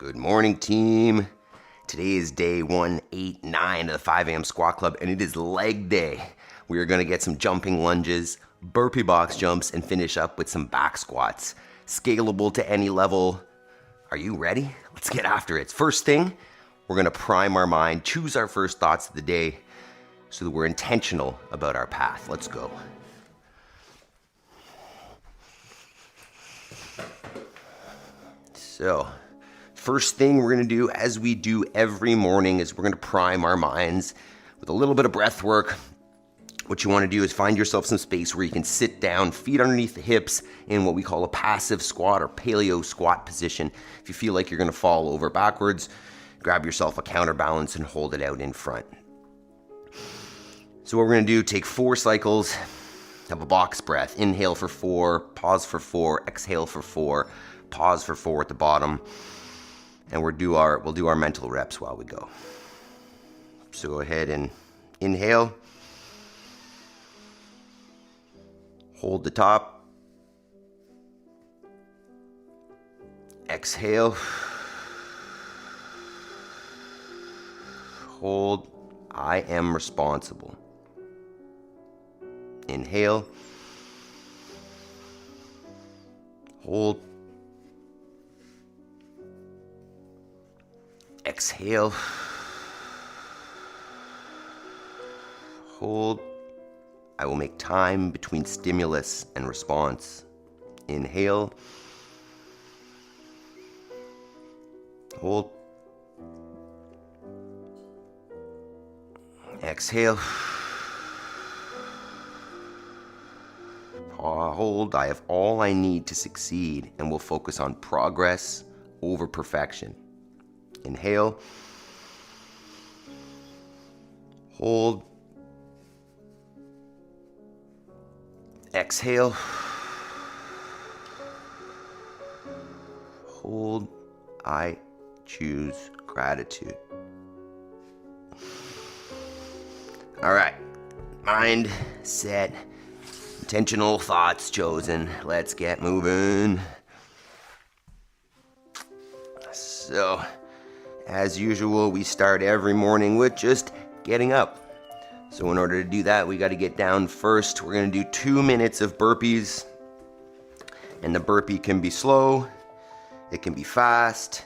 Good morning, team. Today is day 189 of the 5 a.m. squat club, and it is leg day. We are going to get some jumping lunges, burpee box jumps, and finish up with some back squats. Scalable to any level. Are you ready? Let's get after it. First thing, we're going to prime our mind, choose our first thoughts of the day so that we're intentional about our path. Let's go. So, first thing we're going to do, as we do every morning, is we're going to prime our minds with a little bit of breath work. What you want to do is find yourself some space where you can sit down, feet underneath the hips, in what we call a passive squat or paleo squat position. If you feel like you're going to fall over backwards, grab yourself a counterbalance and hold it out in front. So what we're going to do, take 4 cycles of a box breath. Inhale for 4, pause for 4, exhale for 4, pause for 4 at the bottom. And we'll do our mental reps while we go. So go ahead and inhale. Hold the top. Exhale. Hold. I am responsible. Inhale. Hold. Exhale. Hold. I will make time between stimulus and response. Inhale. Hold. Exhale. Hold. I have all I need to succeed and will focus on progress over perfection. Inhale. Hold. Exhale. Hold. I choose gratitude. All right. Mind, set, intentional thoughts chosen. Let's get moving. So, as usual, we start every morning with just getting up. So in order to do that, we got to get down first. We're going to do 2 minutes of burpees. And the burpee can be slow. It can be fast.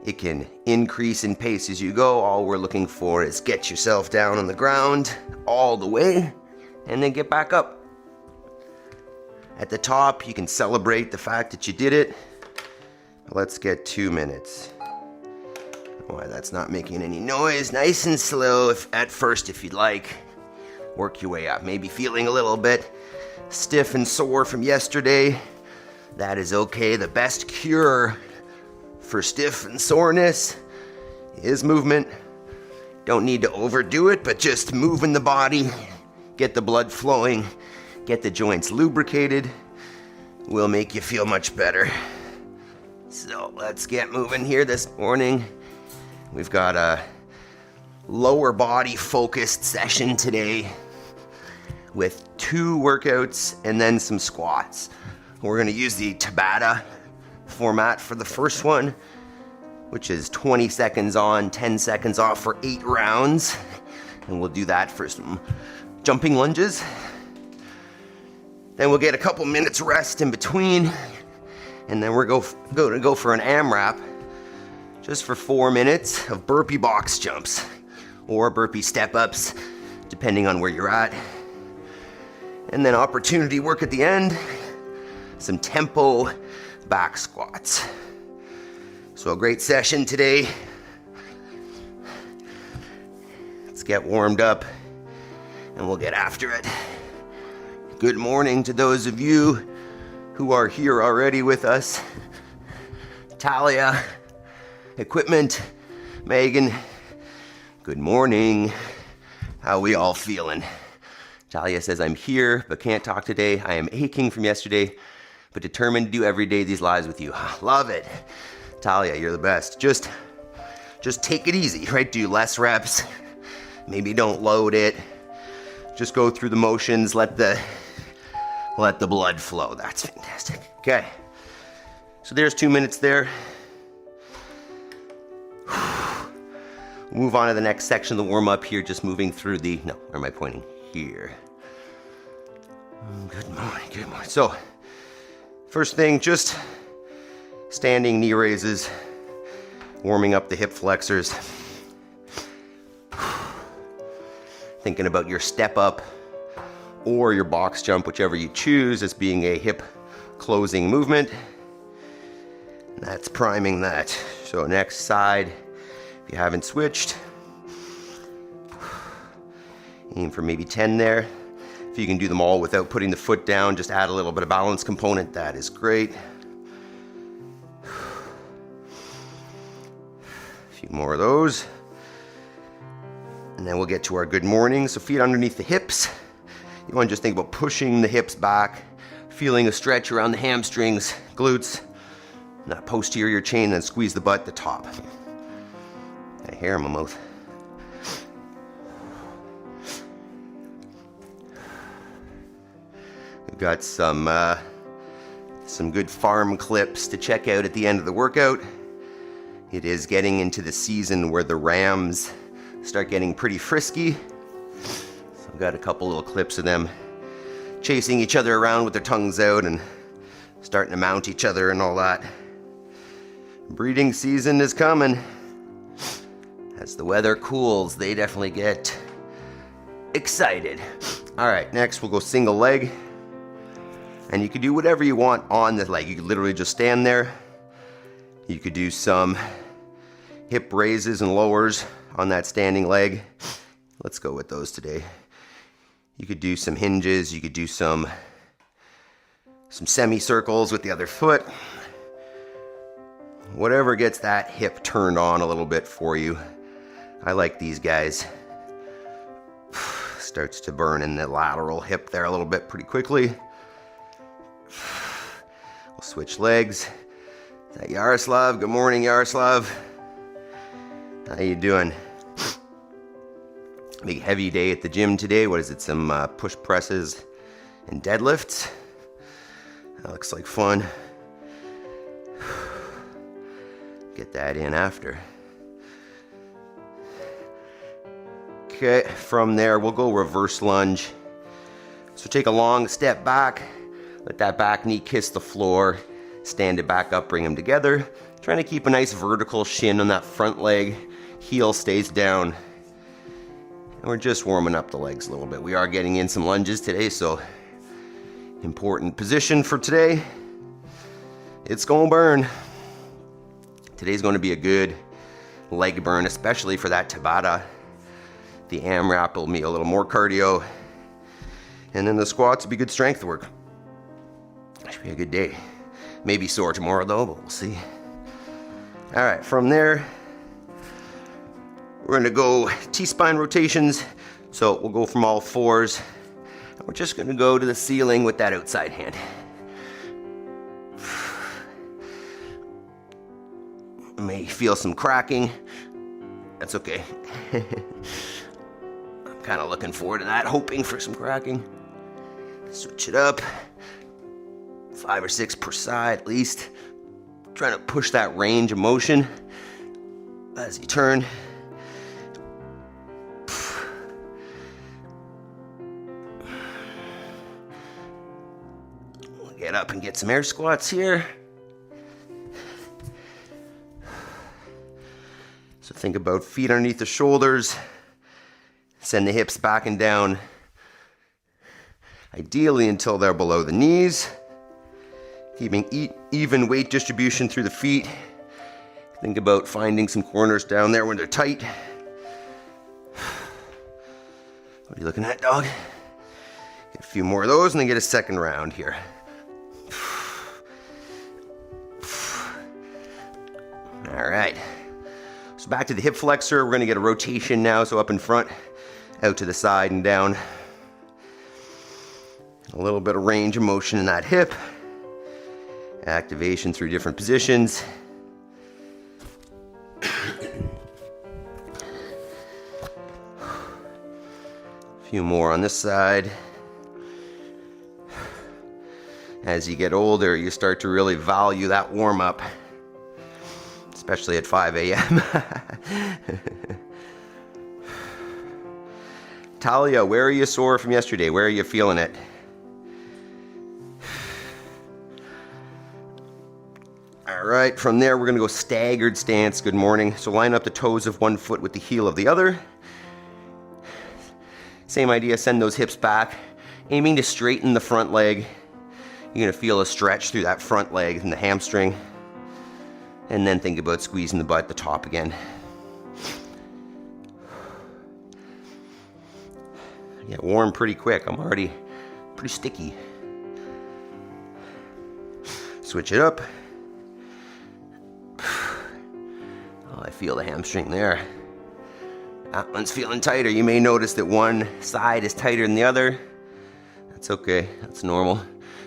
It can increase in pace as you go. All we're looking for is get yourself down on the ground all the way and then get back up. At the top, you can celebrate the fact that you did it. Let's get 2 minutes. Why that's not making any noise. Nice and slow at first if you'd like. Work your way up. Maybe feeling a little bit stiff and sore from yesterday. That is okay. The best cure for stiff and soreness is movement. Don't need to overdo it, but just moving the body, get the blood flowing, get the joints lubricated, will make you feel much better. So let's get moving here this morning. We've got a lower body focused session today with 2 workouts and then some squats. We're going to use the Tabata format for the first one, which is 20 seconds on, 10 seconds off for 8 rounds. And we'll do that for some jumping lunges. Then we'll get a couple minutes rest in between. And then we're going to go for an AMRAP. Just for 4 minutes of burpee box jumps or burpee step-ups, depending on where you're at. And then opportunity work at the end, some tempo back squats. So a great session today. Let's get warmed up and we'll get after it. Good morning to those of you who are here already with us. Talia, equipment, Megan, good morning. How we all feeling? Talia says, I'm here, but can't talk today. I am aching from yesterday, but determined to do every day these lives with you. Love it. Talia, you're the best. Just take it easy, right? Do less reps. Maybe don't load it. Just go through the motions. Let the blood flow. That's fantastic. Okay. So there's 2 minutes there. Move on to the next section of the warm-up here, just moving through the, no, where am I pointing? Here. Good morning, good morning. So, first thing, just standing knee raises, warming up the hip flexors. Thinking about your step up or your box jump, whichever you choose, as being a hip closing movement. That's priming that. So next side, if you haven't switched, aim for maybe 10 there. If you can do them all without putting the foot down, just add a little bit of balance component, that is great. A few more of those. And then we'll get to our good morning. So feet underneath the hips. You want to just think about pushing the hips back, feeling a stretch around the hamstrings, glutes, and that posterior chain, then squeeze the butt at the top. I hair in my mouth. We've got some good farm clips to check out at the end of the workout. It is getting into the season where the rams start getting pretty frisky. So I've got a couple little clips of them chasing each other around with their tongues out and starting to mount each other and all that. Breeding season is coming. As the weather cools, they definitely get excited. All right, next we'll go single leg. And you could do whatever you want on the leg. You could literally just stand there. You could do some hip raises and lowers on that standing leg. Let's go with those today. You could do some hinges. You could do some semicircles with the other foot. Whatever gets that hip turned on a little bit for you. I like these guys. Starts to burn in the lateral hip there a little bit pretty quickly. We'll switch legs. Is that Yaroslav? Good morning, Yaroslav. How you doing? Big heavy day at the gym today. What is it? Some push presses and deadlifts. That looks like fun. Get that in after. Okay, from there we'll go reverse lunge. So take a long step back. Let that back knee kiss the floor. Stand it back up, bring them together. Trying to keep a nice vertical shin on that front leg. Heel stays down. And we're just warming up the legs a little bit. We are getting in some lunges today, so important position for today. It's gonna burn. Today's gonna be a good leg burn, especially for that Tabata. The AMRAP will be a little more cardio. And then the squats will be good strength work. Should be a good day. Maybe sore tomorrow though, but we'll see. All right, from there, we're gonna go T-spine rotations. So we'll go from all fours. And we're just gonna go to the ceiling with that outside hand. May feel some cracking. That's okay. I'm kind of looking forward to that, hoping for some cracking. Switch it up. 5 or 6 per side at least. Trying to push that range of motion as you turn. We'll get up and get some air squats here. So think about feet underneath the shoulders. Send the hips back and down. Ideally until they're below the knees. Keeping even weight distribution through the feet. Think about finding some corners down there when they're tight. What are you looking at, dog? Get a few more of those and then get a second round here. All right. So back to the hip flexor. We're going to get a rotation now. So up in front, out to the side and down. A little bit of range of motion in that hip. Activation through different positions. A few more on this side. As you get older, you start to really value that warm-up. especially at 5 a.m. Talia, where are you sore from yesterday? Where are you feeling it? All right, from there we're gonna go staggered stance. Good morning. So line up the toes of one foot with the heel of the other. Same idea, send those hips back, aiming to straighten the front leg. You're gonna feel a stretch through that front leg and the hamstring. And then think about squeezing the butt at the top again. Get warm pretty quick. I'm already pretty sticky. Switch it up. Oh, I feel the hamstring there. That one's feeling tighter. You may notice that one side is tighter than the other. That's okay. That's normal.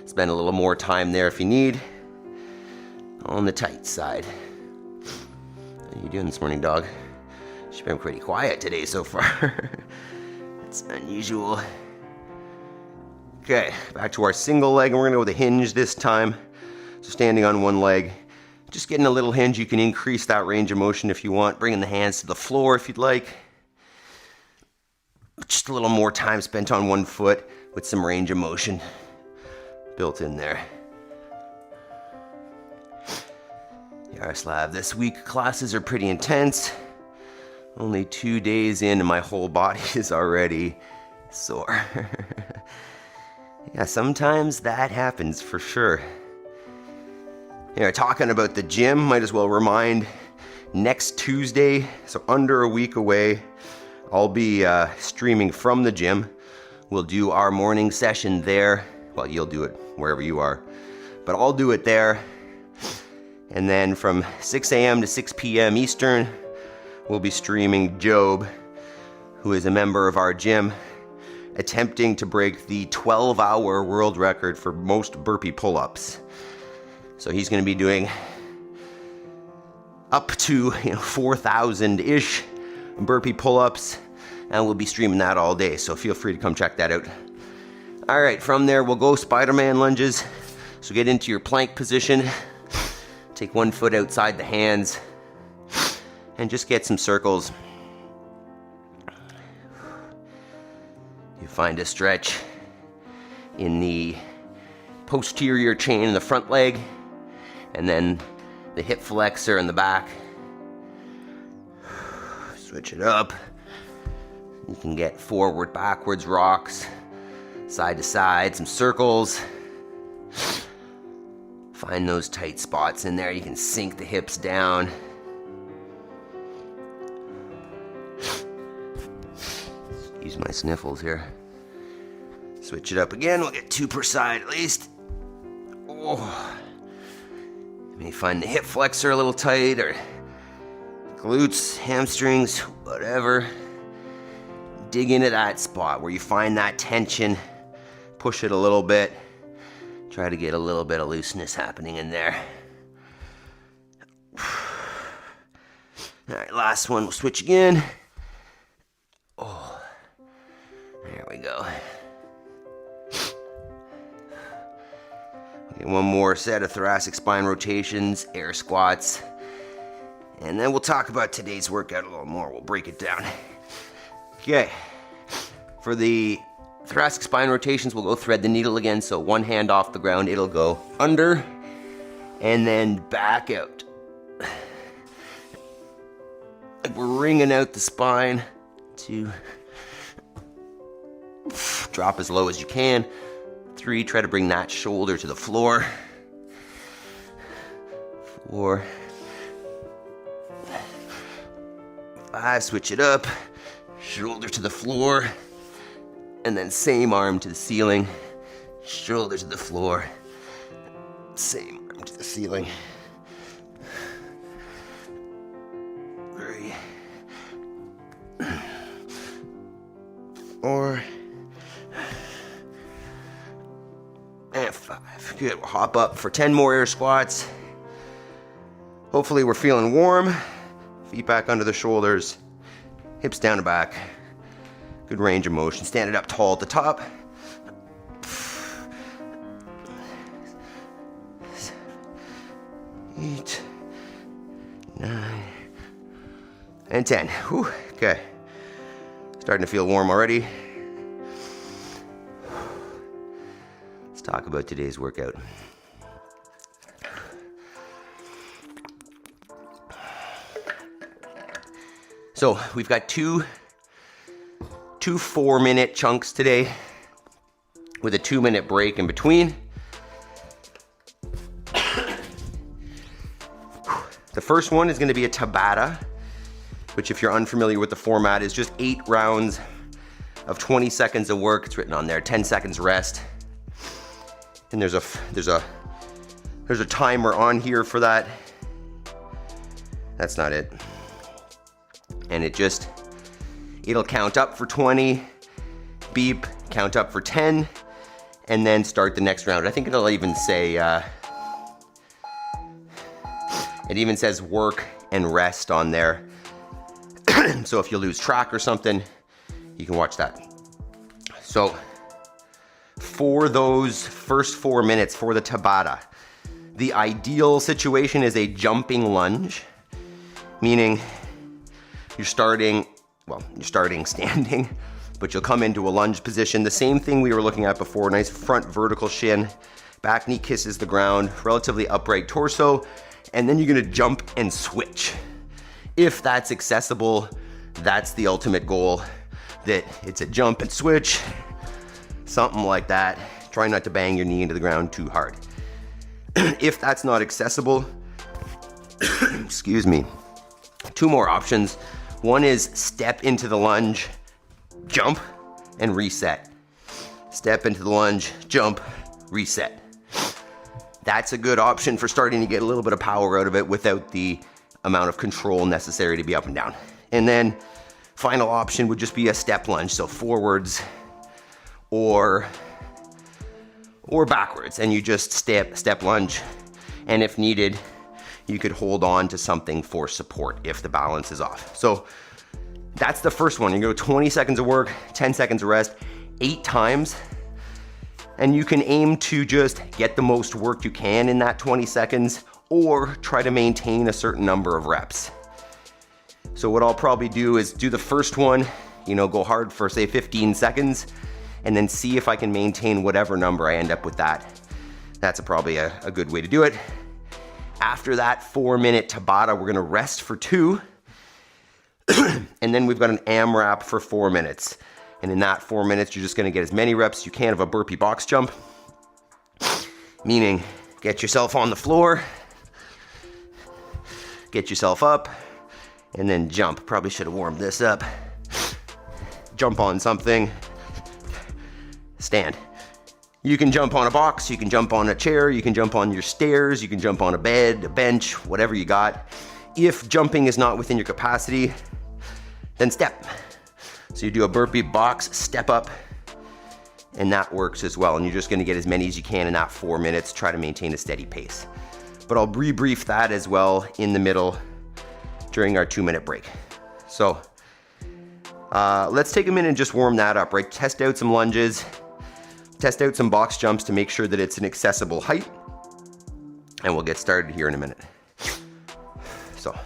Spend a little more time there if you need. On the tight side. How you doing this morning, dog? She's been pretty quiet today so far. It's unusual. Okay, back to our single leg, and we're gonna go with a hinge this time. So standing on one leg, just getting a little hinge. You can increase that range of motion if you want, bringing the hands to the floor if you'd like. Just a little more time spent on one foot with some range of motion built in there. Yaroslav, this week classes are pretty intense. Only 2 days in and my whole body is already sore. Yeah, sometimes that happens for sure. Yeah, talking about the gym, might as well remind, next Tuesday, so under a week away, I'll be streaming from the gym. We'll do our morning session there. Well, you'll do it wherever you are, but I'll do it there. And then from 6 a.m. to 6 p.m. Eastern, we'll be streaming Job, who is a member of our gym, attempting to break the 12-hour world record for most burpee pull-ups. So he's going to be doing up to 4,000-ish burpee pull-ups, and we'll be streaming that all day, so feel free to come check that out. All right, from there we'll go Spider-Man lunges. So get into your plank position, take one foot outside the hands, and just get some circles. You find a stretch in the posterior chain in the front leg, and then the hip flexor in the back. Switch it up. You can get forward, backwards rocks, side to side, some circles. Find those tight spots in there. You can sink the hips down. Use my sniffles here. Switch it up again. We'll get 2 per side at least. Oh. You may find the hip flexor a little tight, or glutes, hamstrings, whatever. Dig into that spot where you find that tension. Push it a little bit. Try to get a little bit of looseness happening in there. All right, last one. We'll switch again. Oh, there we go. Okay, one more set of thoracic spine rotations, air squats, and then we'll talk about today's workout a little more. We'll break it down. Okay, for the thoracic spine rotations, we'll go thread the needle again. So one hand off the ground, it'll go under and then back out. Like we're wringing out the spine to drop as low as you can. 3, try to bring that shoulder to the floor. 4, 5, switch it up. Shoulder to the floor. And then same arm to the ceiling. Shoulder to the floor. Same arm to the ceiling. 3, 4, and 5. Good. We'll hop up for 10 more air squats. Hopefully we're feeling warm. Feet back under the shoulders. Hips down and back. Good range of motion. Stand it up tall at the top. 8, 9, and 10. Whew, okay. Starting to feel warm already. Let's talk about today's workout. So we've got two 4-minute chunks today with a 2-minute break in between. The first one is going to be a Tabata, which, if you're unfamiliar with the format, is just 8 rounds of 20 seconds of work. It's written on there, 10 seconds rest. And there's a timer on here for that. That's not it. And it'll count up for 20, beep, count up for 10, and then start the next round. I think it'll even say, it even says work and rest on there. So if you lose track or something, you can watch that. So for those first 4 minutes for the Tabata, the ideal situation is a jumping lunge, meaning you're starting standing, but you'll come into a lunge position. The same thing we were looking at before, nice front vertical shin, back knee kisses the ground, relatively upright torso, and then you're gonna jump and switch. If that's accessible, that's the ultimate goal, that it's a jump and switch, something like that. Try not to bang your knee into the ground too hard. If that's not accessible, excuse me, 2 more options. One is step into the lunge, jump, and reset. Step into the lunge, jump, reset. That's a good option for starting to get a little bit of power out of it without the amount of control necessary to be up and down. And then final option would just be a step lunge, so forwards or backwards, and you just step lunge, and if needed, you could hold on to something for support if the balance is off. So that's the first one. You go 20 seconds of work, 10 seconds of rest, 8 times, and you can aim to just get the most work you can in that 20 seconds or try to maintain a certain number of reps. So what I'll probably do is do the first one, go hard for say 15 seconds, and then see if I can maintain whatever number I end up with that. That's probably a good way to do it. After that 4-minute Tabata, we're gonna rest for 2. And then we've got an AMRAP for 4 minutes. And in that 4 minutes, you're just gonna get as many reps as you can of a burpee box jump. Meaning, get yourself on the floor, get yourself up, and then jump. Probably should have warmed this up. Jump on something, stand. You can jump on a box, you can jump on a chair, you can jump on your stairs, you can jump on a bed, a bench, whatever you got. If jumping is not within your capacity, then step. So you do a burpee box, step up, and that works as well. And you're just gonna get as many as you can in that 4 minutes, try to maintain a steady pace. But I'll rebrief that as well in the middle during our 2-minute break. So let's take a minute and just warm that up, right? Test out some lunges, test out some box jumps to make sure that it's an accessible height, and we'll get started here in a minute. So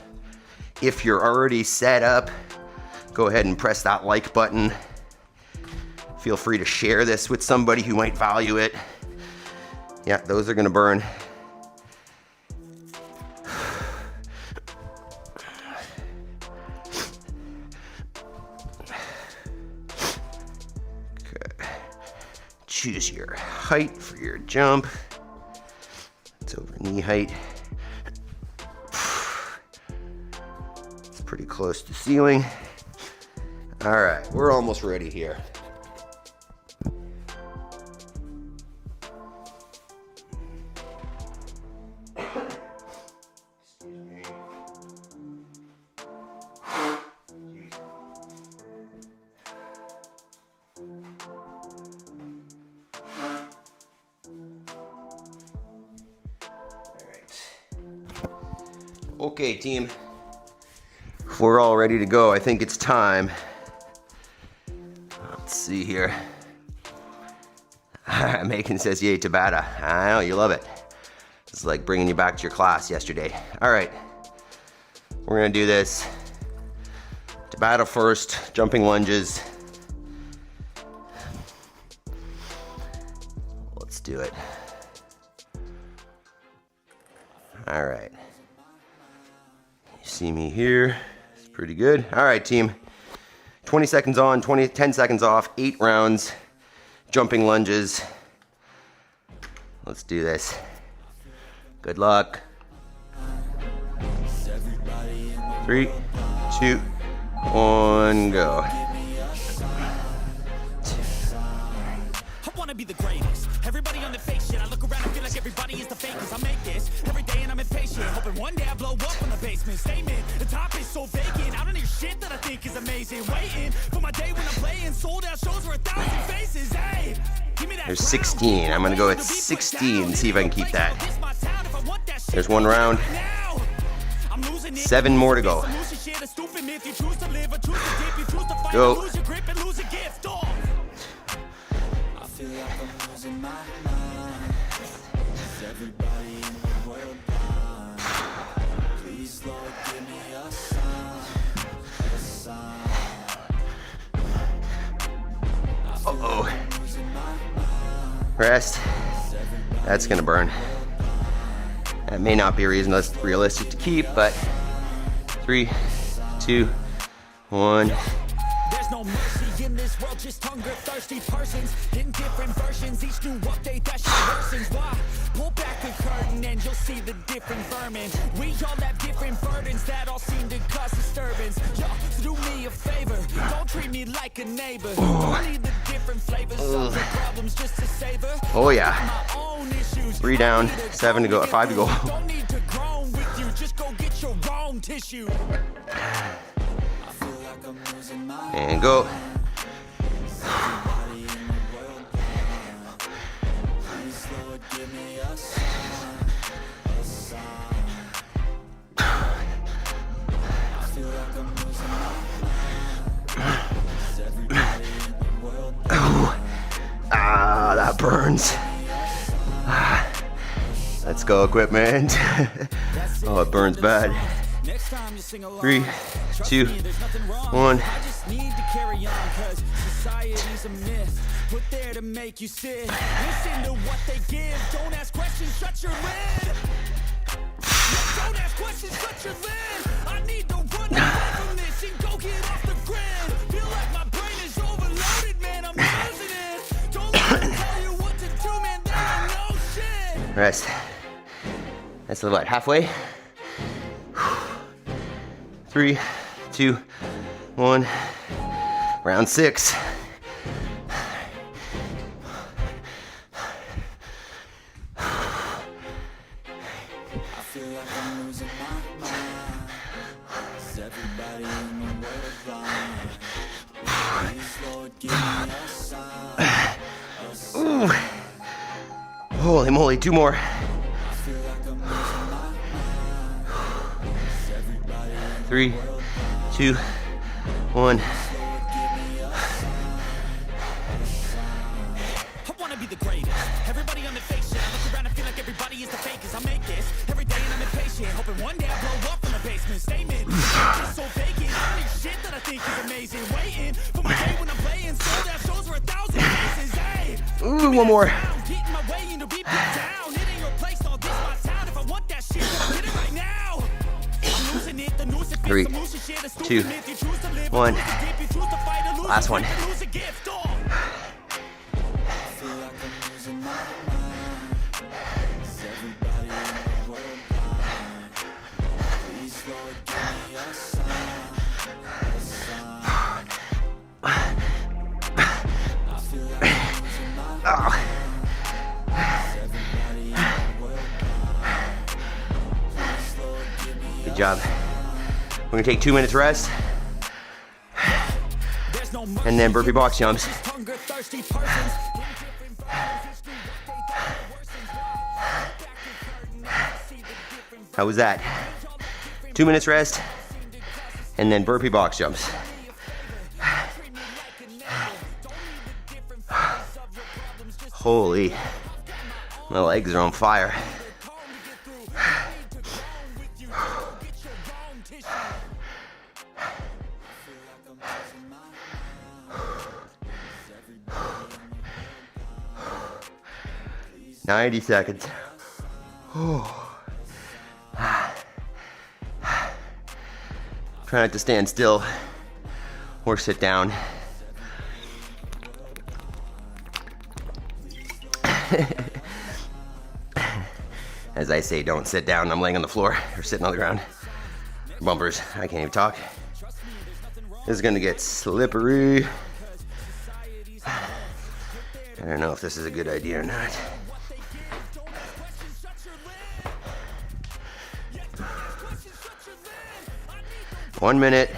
if you're already set up, go ahead and press that like button. Feel free to share this with somebody who might value it. Yeah, those are gonna burn. Choose your height for your jump. It's over knee height. It's pretty close to ceiling. All right, we're almost ready here. Okay, team, we're all ready to go. I think it's time. Let's see here. Macon says, yay, Tabata. I know, you love it. It's like bringing you back to your class yesterday. All right, we're gonna do this Tabata first, jumping lunges. Let's do it. All right. You see me here. It's pretty good. All right, team. 20 seconds on, 10 seconds off, 8 rounds, jumping lunges. Let's do this. Good luck. 3, 2, 1, go. I wanna be the greatest. Everybody on the fake shit. I look around and feel like everybody is the fakest. I make this every day and I'm impatient. Hoping one day I blow up from the basement. Statement, the top is so vacant. I don't hear shit that I think is amazing. Waiting for my day when I'm playing. Sold out shows for 1,000 faces. Hey, give me that. There's 16. I'm gonna go with 16. See if I can keep that. There's one round. 7 more to go. Go. Uh-oh. Rest. That's gonna burn. That may not be realistic to keep, but 3, 2, 1. There's no mercy in this world, just hunger thirsty persons in different versions. Each new update that shit worsens. Why? Pull back the curtain and you'll see the different vermin. We all have different burdens that all seem to cause disturbance. Yo, so do me a favor, don't treat me like a neighbor. Don't need the different flavors of the problems just to savor. Oh yeah. 3 down, 7 to go, 5 to go. Don't need to groan with you, just go get your own tissue. And go. Ah, that burns. Let's go, equipment. Oh, it burns bad. 3, 2, 1. Put there to make you sit. Listen to what they give. Don't ask questions, shut your lid. Don't ask questions, shut your lid. I need to run away from this and go get off the grid. Feel like my brain is overloaded, man. I'm losing it. Don't let me tell you what to do, man. There ain't no shit. Rest. That's what, halfway? 3, 2, 1. Round 6. Ooh. Holy moly, 2 more. 3, 2, 1. I wanna be the greatest. Everybody on the fake shit. I look around and feel like everybody is the fakest. I make this every day and I'm impatient. Hoping one day I blow up from the basement. Statement, it's so vacant. I don't hear shit that I think is amazing. Waiting for my day when I'm playing. Sold out shows for 1,000 faces. Hey, Ooh, 1 more. getting my way into be put down. It ain't your place, all this my town. If I want that shit, I'll get it right now. I'm losing it. The news it 3, 2, 1. Last one. Oh. Good job. We're gonna take 2 minutes rest, and then burpee box jumps. How was that? 2 minutes rest, and then burpee box jumps. Holy, my legs are on fire. 90 seconds. Try not to stand still or sit down. As I say, don't sit down. I'm laying on the floor or sitting on the ground. Bumpers, I can't even talk. This is gonna get slippery. I don't know if this is a good idea or not. One minute.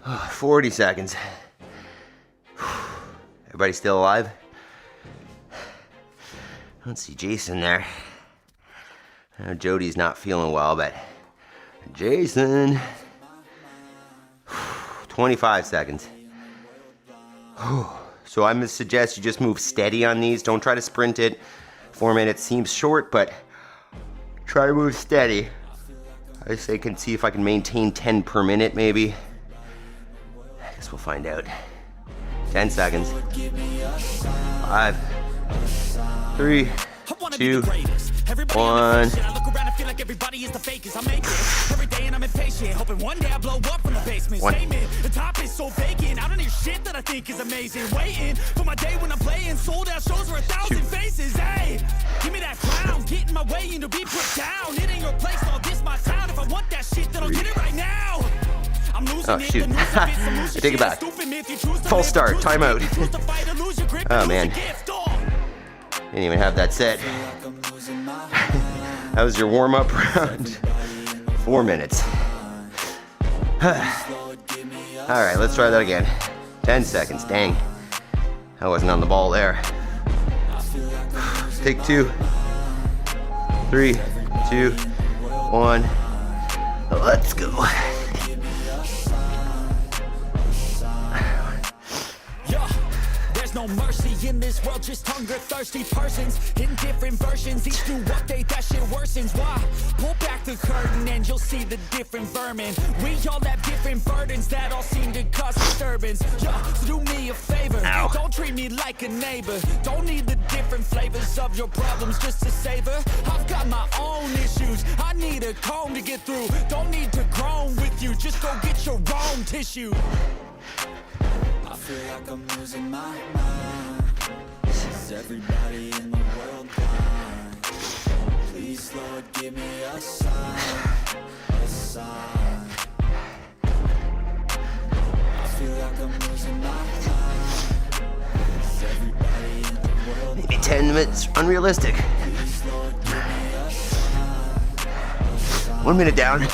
Oh, 40 seconds. Everybody still alive? I don't see Jason there. I know Jody's not feeling well, but Jason. 25 seconds. So I'm gonna suggest you just move steady on these. Don't try to sprint it. 4 minutes seems short, but try to move steady. I just say can see if I can maintain 10 per minute maybe. I guess we'll find out. 10 seconds. 5, 3, 2, 1. Like everybody is the fakest. I make it every day and I'm impatient, hoping one day I blow up from the basement. Statement, the top is so vacant. I don't hear shit that I think is amazing. Waiting for my day when I'm playing sold out shows for 1,000 faces. Hey, give me that crown, get in my way and to be put down. It ain't your place, I'll diss my town. If I want that shit, then I'll get it right now. I'm losing Oh shoot! I take it back. False start. Timeout. Oh man, didn't even have that set. That was your warm-up round. 4 minutes. All right, let's try that again. 10 seconds. Dang, I wasn't on the ball there. Take 2, 3, 2, 1. Let's go. No mercy in this world, just hunger-thirsty persons in different versions, each do what they, that shit worsens. Why? Pull back the curtain and you'll see the different vermin. We all have different burdens that all seem to cause disturbance. Yeah, so do me a favor. Ow. Don't treat me like a neighbor. Don't need the different flavors of your problems just to savor. I've got my own issues, I need a comb to get through. Don't need to groan with you, just go get your own tissue. I feel like I'm losing my mind. Is everybody in the world blind? Please, Lord, give me a sign, a sign. I feel like I'm losing my mind. Is everybody in the world blind? Maybe 10 minutes, unrealistic. Please, Lord, give me a sign, a sign. 1 minute down.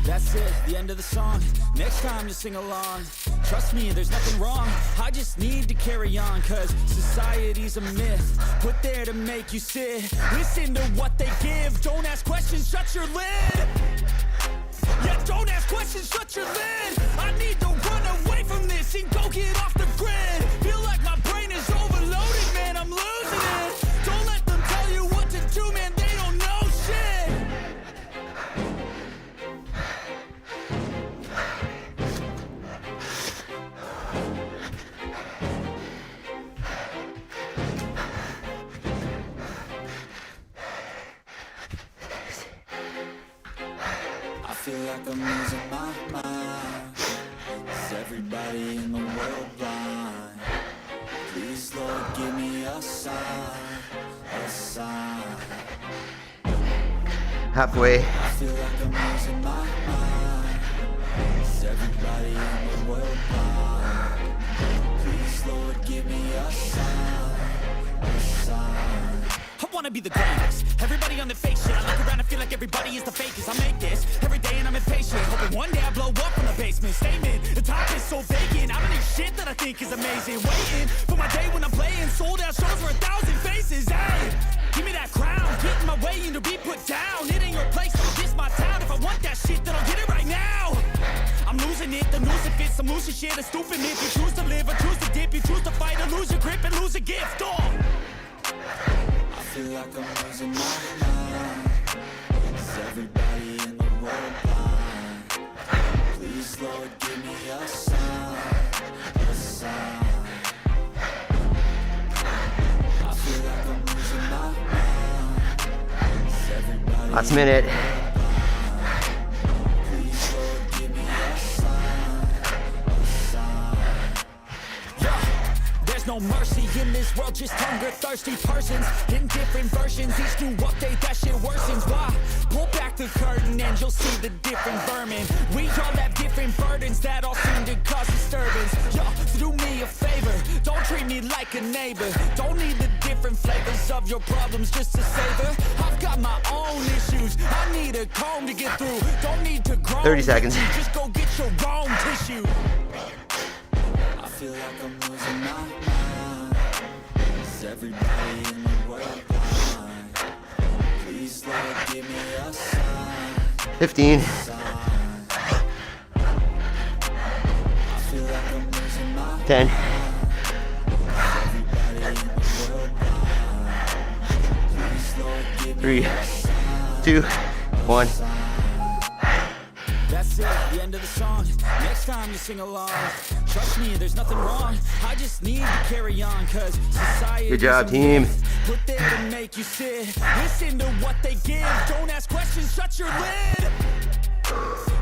That's it, the end of the song. Next time you sing along. Trust me, there's nothing wrong. I just need to carry on, cause society's a myth put there to make you sit. Listen to what they give. Don't ask questions, shut your lid. Yeah, don't ask questions, shut your lid. I need to run away from this and go get off the grid. Feel like my brain is overloaded, man, I'm losing it. Don't let them tell you what to do, man, they don't know shit. I feel like I'm losing my mind. Is everybody in the world blind? Please, Lord, give me a sign, a sign. Halfway. I feel like I'm losing my mind. Is everybody in the world blind? Please, Lord, give me a sign, a sign. I wanna be the greatest. Everybody on the fake shit. I look around and feel like everybody is the fakest. I make this every day and I'm impatient, hoping one day I blow up from the basement. Statement, the top is so vacant. I don't need shit that I think is amazing. Waiting for my day when I'm playing sold out shows for 1,000 faces. Hey, give me that crown, get in my way and to be put down. It ain't your place, I'll diss my town. If I want that shit, then I'll get it right now. I'm losing it, the noose it fits. I'm losing shit, a stupid myth. You choose to live or choose to dip. You choose to fight or lose your grip and lose a gift. Oh, feel like I'm losing my mind. Is everybody in the world blind? Please, Lord, give me a sign, a sign. I feel like I'm losing my mind. Is everybody Last minute. Please, Lord, give me a sign, a sign. There's no mercy in this world, just hunger, thirsty persons in different versions. Each new update, that shit worsens. Why? Pull back the curtain and you'll see the different vermin. We all have different burdens that all seem to cause disturbance. Yo, do me a favor, don't treat me like a neighbor. Don't need the different flavors of your problems just to savor. I've got my own issues, I need a comb to get through. Don't need to grow 30 seconds. just go get your own tissue. I feel like I'm losing my mind. Is everybody in the world blind? Please, Lord, give me a sign, 15. sign. I feel like I'm losing my 10. everybody in the world blind. Please, Lord, give me 3, a sign. 2, 1. That's it, the end of the song. Next time you sing along, trust me, there's nothing wrong. I just need to carry on, cause society. Good job, team. Put there to make you sit. Listen to what they give. Don't ask questions, shut your lid.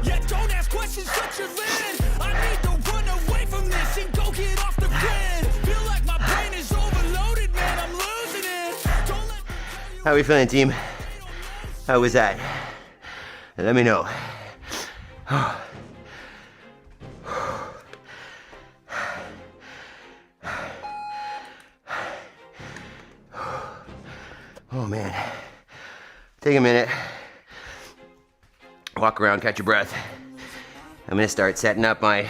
Yeah, don't ask questions, shut your lid. I need to run away from this and go get off the grid. Feel like my brain is overloaded, man, I'm losing it. Don't let me tell you. How are we feeling, team? How was that? Let me know. Oh man. Take a minute. Walk around, catch your breath. I'm gonna start setting up my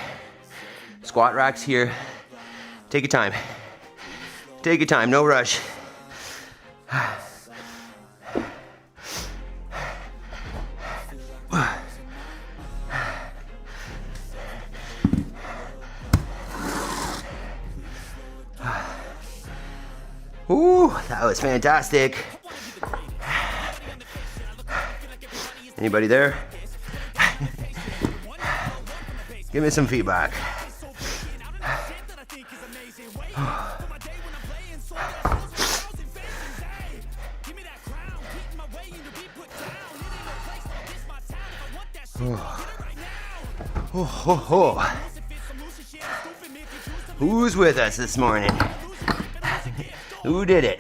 squat racks here. Take your time. Take your time, no rush. Ooh, that was fantastic. Anybody there? Give me some feedback. Who's with us this morning? Who did it?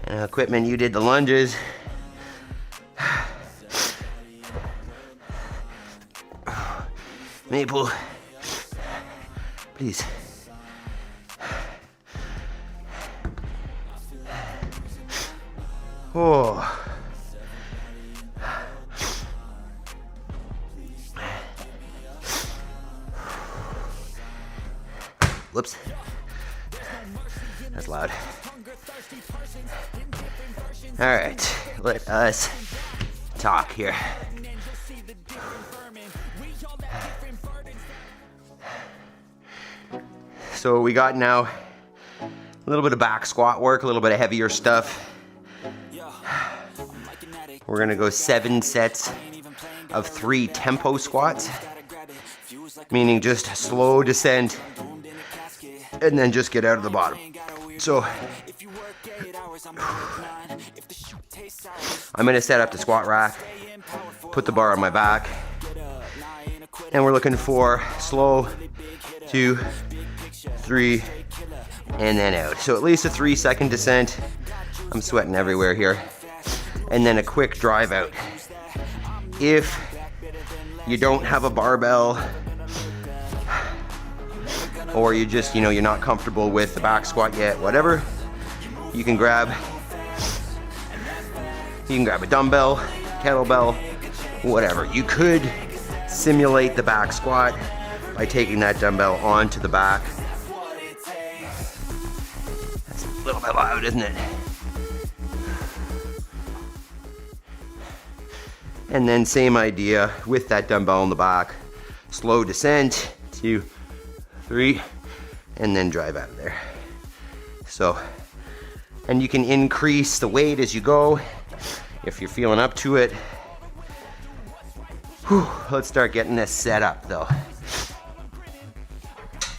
Equipment, you did the lunges. Maple, please. Oh. Whoops. That's loud. All right, let us talk here. So we got now a little bit of back squat work, a little bit of heavier stuff. We're gonna go 7 sets of 3 tempo squats, meaning just slow descent and then just get out of the bottom. So I'm gonna set up the squat rack, put the bar on my back, and we're looking for slow 2, 3, and then out. So at least a 3-second descent. I'm sweating everywhere here. And then a quick drive out. If you don't have a barbell, or you just, you're not comfortable with the back squat yet, whatever, you can grab a dumbbell, kettlebell, whatever. You could simulate the back squat by taking that dumbbell onto the back. That's a little bit loud, isn't it? And then same idea with that dumbbell on the back. Slow descent, 2, 3, and then drive out of there. So And you can increase the weight as you go if you're feeling up to it. Whew, let's start getting this set up though.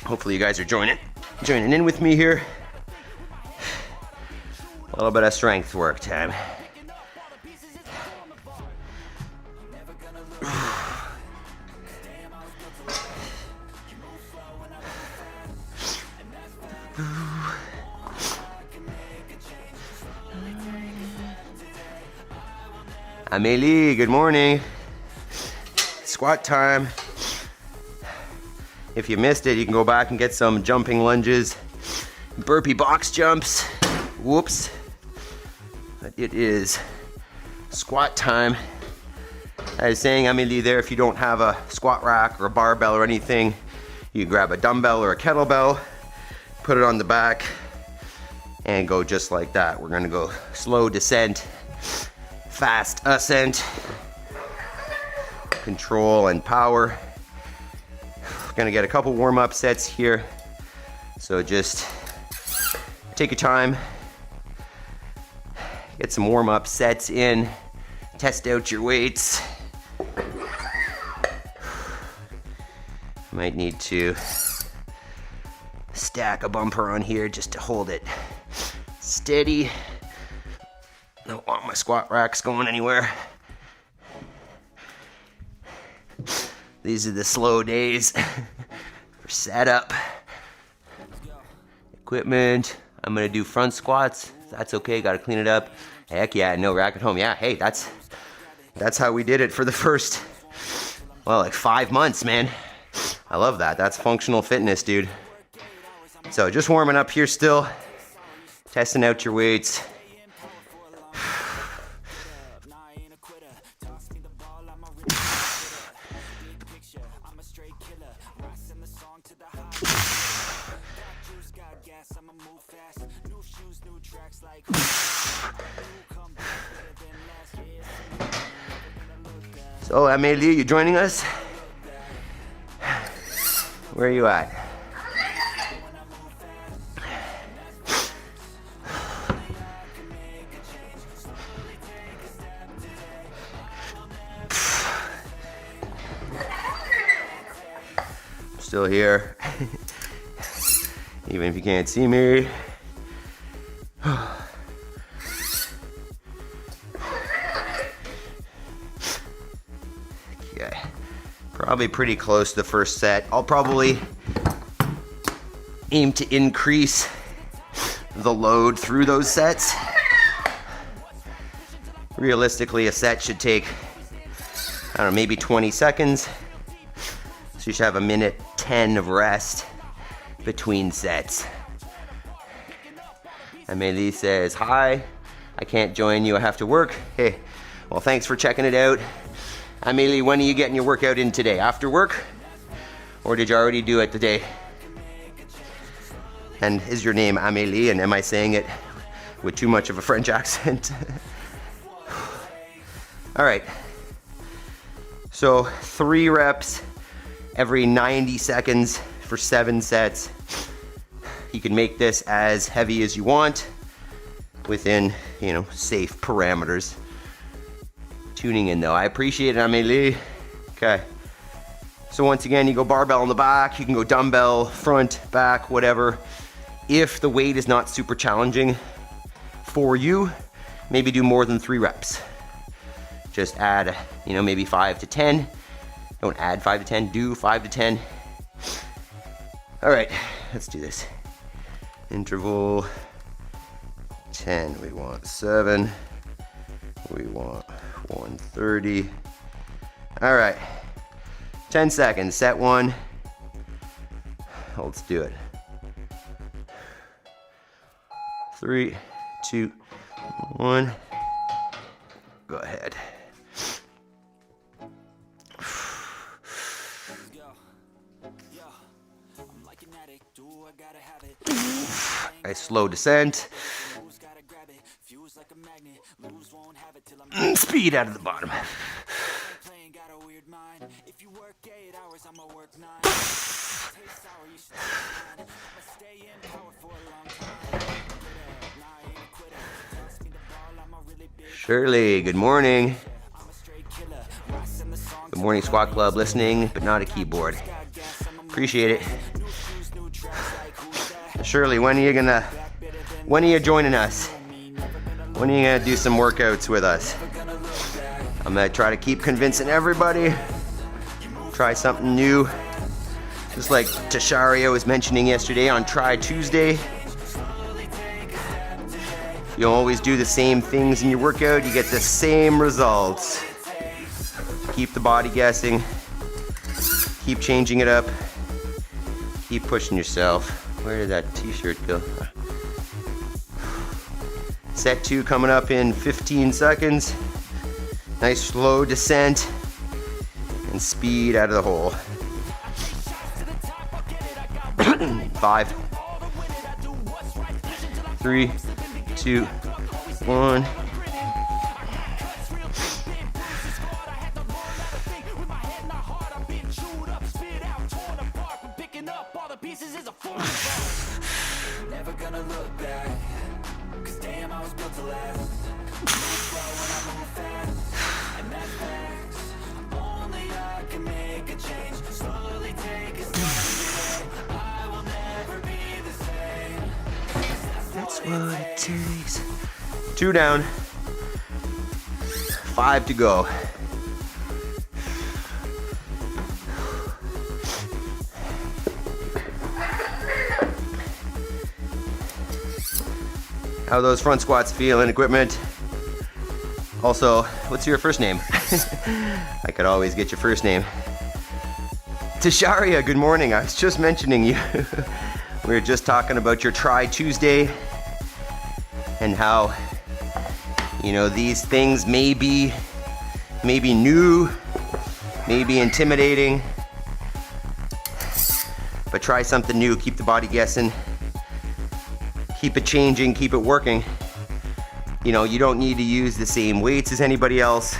Hopefully you guys are joining in with me here. A little bit of strength work time. Amélie, good morning. Squat time. If you missed it, you can go back and get some jumping lunges, burpee box jumps. Whoops. But it is squat time. I was saying, Amélie, there, if you don't have a squat rack or a barbell or anything, you grab a dumbbell or a kettlebell, put it on the back, and go just like that. We're gonna go slow descent, fast ascent, control and power. We're gonna get a couple warm-up sets here. So just take your time, get some warm-up sets in, test out your weights. Might need to stack a bumper on here just to hold it steady. Don't want my squat racks going anywhere. These are the slow days for setup. Equipment. I'm gonna do front squats. That's okay, gotta clean it up. Heck yeah, no rack at home. Yeah, hey, that's how we did it for the first, well, like 5 months, man. I love that. That's functional fitness, dude. So just warming up here still, testing out your weights. So, Amélie, you joining us? Where are you at? Still here. Even if you can't see me. Okay. Probably pretty close to the first set. I'll probably aim to increase the load through those sets. Realistically, a set should take, I don't know, maybe 20 seconds. So you should have 1:10 minutes of rest between sets. Amélie says, hi, I can't join you, I have to work. Hey, well, thanks for checking it out. Amélie, when are you getting your workout in today? After work? Or did you already do it today? And is your name Amélie, and am I saying it with too much of a French accent? All right. So 3 reps every 90 seconds for 7 sets. You can make this as heavy as you want within, safe parameters. Tuning in though, I appreciate it, Amélie. Okay. So once again, you go barbell on the back, you can go dumbbell, front, back, whatever. If the weight is not super challenging for you, maybe do more than 3 reps. Just add, maybe 5 to 10. Don't add 5 to 10, do 5 to 10. All right, let's do this. Interval 10, we want 7. We want 130. All right, 10 seconds, set 1. Let's do it. 3, 2, 1. Go ahead. Nice slow descent. Speed out of the bottom. Shirley, good morning. Good morning, Squat Club, listening, but not a keyboard. Appreciate it. Shirley, when are you joining us? When are you gonna do some workouts with us? I'm gonna try to keep convincing everybody. Try something new. Just like Tasharia was mentioning yesterday on Try Tuesday. You always do the same things in your workout, you get the same results. Keep the body guessing. Keep changing it up. Keep pushing yourself. Where did that t-shirt go? Set 2 coming up in 15 seconds. Nice slow descent and speed out of the hole. 5, 3, 2, 1. Never gonna look back, 'cause damn, I was built to last. Move slow when I move fast, and that's facts. Only I can make a change. Slowly take it slowly. I will never be the same. That's what it takes. 2 down. 5 to go. How those front squats feel in equipment? Also, what's your first name? I could always get your first name. Tasharia, good morning. I was just mentioning you. We were just talking about your Try Tuesday and how, you know, these things may be new, maybe intimidating, but try something new. Keep the body guessing. Keep it changing, keep it working. You know, you don't need to use the same weights as anybody else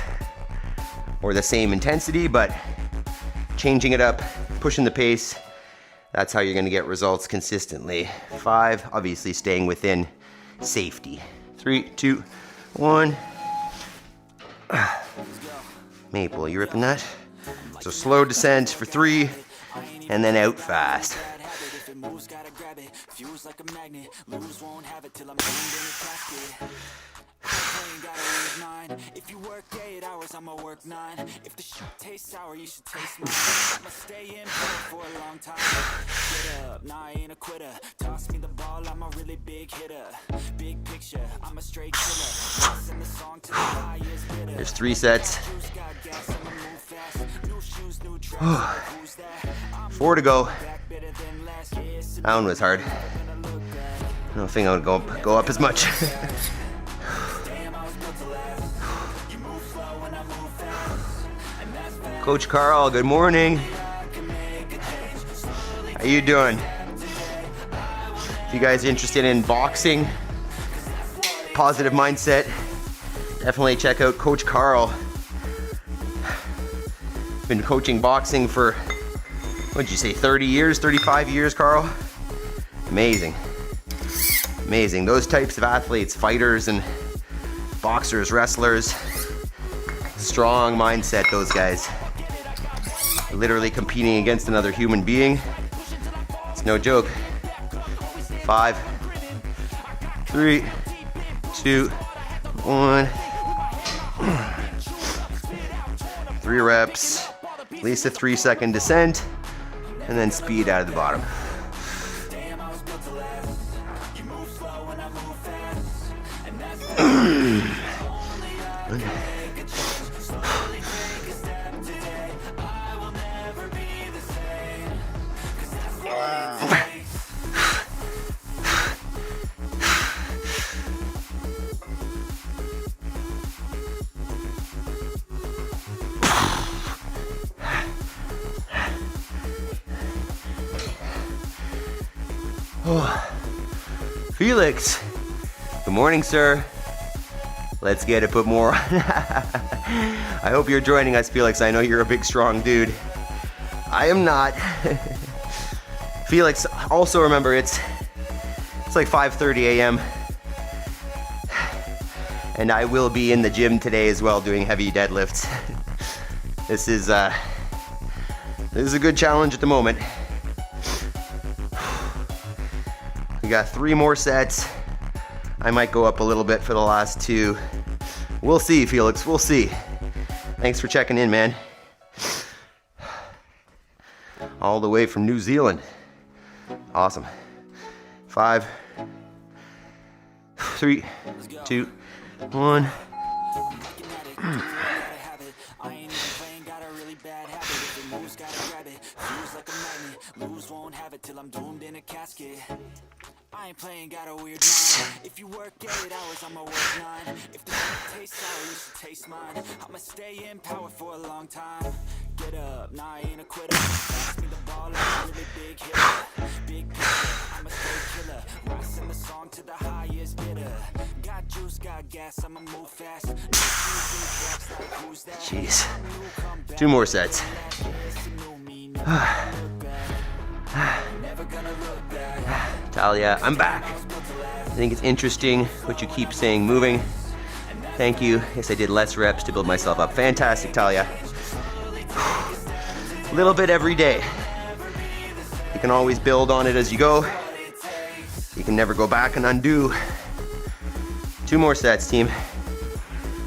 or the same intensity, but changing it up, pushing the pace, that's how you're gonna get results consistently. 5, obviously staying within safety. 3, 2, 1. Maple, you ripping that? So slow descent for 3, and then out fast. Moves, gotta grab it. Fuse like a magnet. Lose, won't have it till I'm burned in a casket. Playing, gotta lose 9. If you work 8 hours, I'ma work 9. If the shit tastes sour, you should taste mine. I'ma stay in for a long time. Get up, nah, I ain't a quitter. Toss me the ball, I'm a really big hitter. Big picture, I'm a straight killer. Listen the song to the highest bidder. There's 3 sets. 4 to go. That one was hard. I don't think I would go up as much. Coach Carl, good morning. How you doing? If you guys are interested in boxing, positive mindset, definitely check out Coach Carl. Been coaching boxing for, what'd you say, 30 years, 35 years, Carl? Amazing. Amazing. Those types of athletes, fighters and boxers, wrestlers, strong mindset, those guys. Literally competing against another human being. It's no joke. 5, 3, 2, 1. 3 reps. At least a 3-second descent. And then speed out of the bottom. Felix, good morning, sir. Let's get it put more on. I hope you're joining us, Felix. I know you're a big, strong dude. I am not. Felix, also remember it's like 5:30 a.m. And I will be in the gym today as well doing heavy deadlifts. This is a good challenge at the moment. We got 3 more sets. I might go up a little bit for the last 2. We'll see, Felix, we'll see. Thanks for checking in, man. All the way from New Zealand. Awesome. 5, 3, 2, 1. I ain't playing, got a weird mind. If you work 8 hours, I'ma work 9. If the shit tastes sour, you should taste mine. I'ma stay in power for a long time. Get up, nah, I ain't a quitter. Pass me the ball, I'm a really big hitter. Big picture, I'm a straight killer. Rising the song to the highest bidder. Got juice, got gas, I'ma move fast. Jeez. 2 more sets. Talia, I'm back. I think it's interesting what you keep saying, moving. Thank you. Yes, I did less reps to build myself up. Fantastic, Talia. A little bit every day. You can always build on it as you go. You can never go back and undo. 2 more sets, team.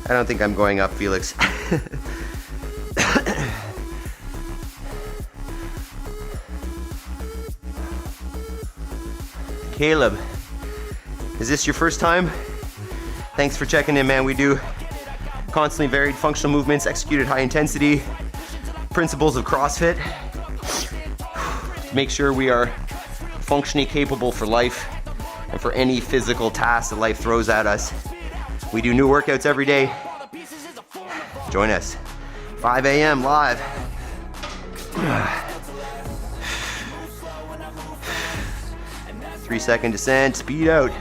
I don't think I'm going up, Felix. Caleb, is this your first time? Thanks for checking in, man. We do constantly varied functional movements, executed high intensity, principles of CrossFit. To make sure we are functionally capable for life and for any physical task that life throws at us. We do new workouts every day. Join us. 5 a.m. live. 3-second descent, speed out.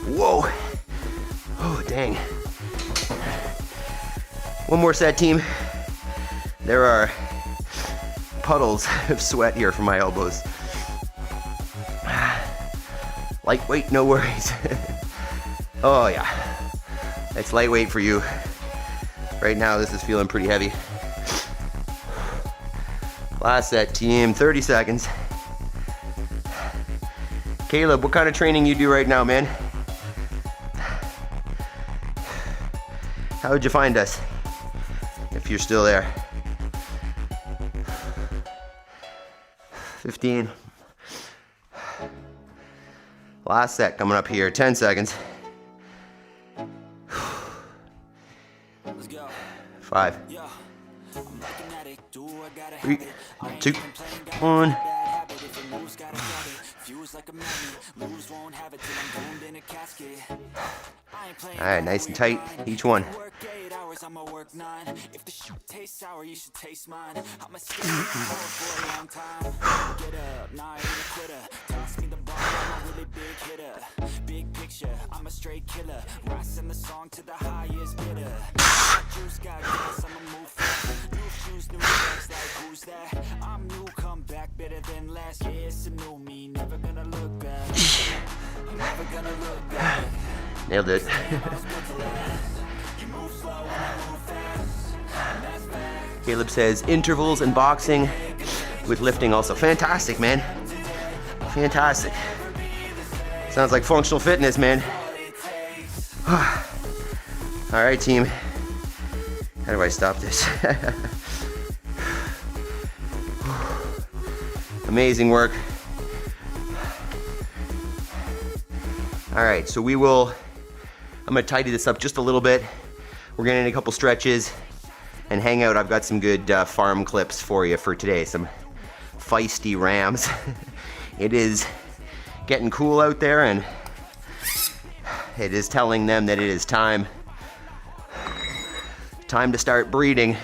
Whoa. Oh, dang. 1 more set, team. There are puddles of sweat here from my elbows. Lightweight, no worries. Oh yeah, it's lightweight for you. Right now, this is feeling pretty heavy. Last set, team, 30 seconds. Caleb, what kind of training you do right now, man? How would you find us? If you're still there. 15. Last set coming up here, 10 seconds. 5, 3, 2, 1. Alright, nice and tight, each one. I'ma work 9. If the shit tastes sour, you should taste mine. I'ma stay for a long time. Get up, nah, I ain't a quitter. Toss me the ball, I'm a really big hitter. Big picture, I'm a straight killer. Rising the song to the highest bidder. Got juice, got gas, I'ma move fast. New shoes, new tracks, like who's that? I'm new, come back better than last. Yeah, it's a new me, never gonna look back. Never gonna look back. Nailed it. Caleb says intervals and boxing with lifting also. Fantastic, man. Fantastic. Sounds like functional fitness, man. All right, team. How do I stop this? Amazing work. All right, so I'm gonna tidy this up just a little bit. We're gonna need a couple stretches and hang out. I've got some good farm clips for you for today, some feisty rams. It is getting cool out there and it is telling them that it is time to start breeding.